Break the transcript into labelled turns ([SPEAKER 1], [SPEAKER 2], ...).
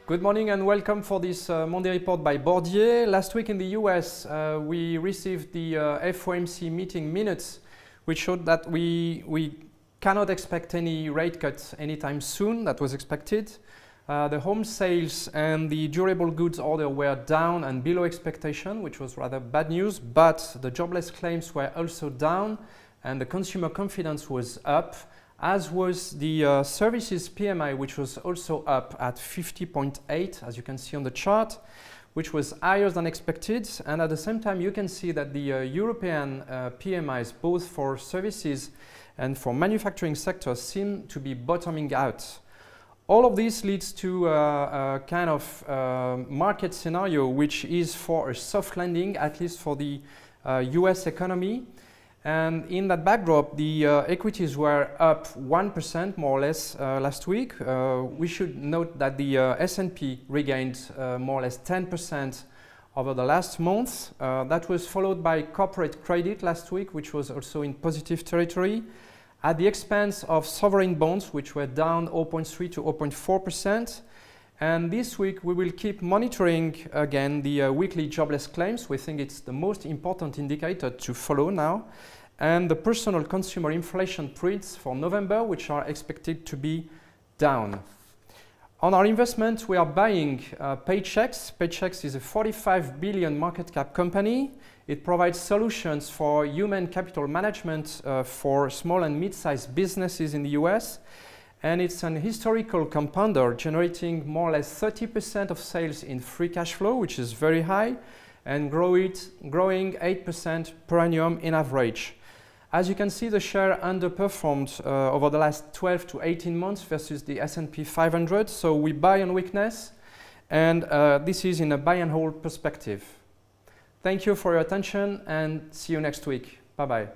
[SPEAKER 1] Good morning and welcome for this Monday report by Bourdier. Last week in the US, we received the FOMC meeting minutes, which showed that we cannot expect any rate cuts anytime soon. That was expected. The home sales and the durable goods order were down and below expectation, which was rather bad news, but the jobless claims were also down and the consumer confidence was up, as was the services PMI, which was also up at 50.8, as you can see on the chart, which was higher than expected. And at the same time, you can see that the European PMIs, both for services and for manufacturing sectors, seem to be bottoming out. All of this leads to a kind of market scenario which is for a soft landing, at least for the US economy. And in that backdrop, the equities were up 1% more or less last week. We should note that the S&P regained more or less 10% over the last month. That was followed by corporate credit last week, which was also in positive territory, at the expense of sovereign bonds, which were down 0.3 to 0.4%. And this week we will keep monitoring again the weekly jobless claims. We think it's the most important indicator to follow now. And the personal consumer inflation prints for November, which are expected to be down. On our investment, we are buying Paychex. Paychex is a 45 billion market cap company. It provides solutions for human capital management for small and mid-sized businesses in the US. And it's an historical compounder, generating more or less 30% of sales in free cash flow, which is very high, and growing 8% per annum in average. As you can see, the share underperformed over the last 12 to 18 months versus the S&P 500. So we buy on weakness, and this is in a buy and hold perspective. Thank you for your attention, and see you next week. Bye-bye.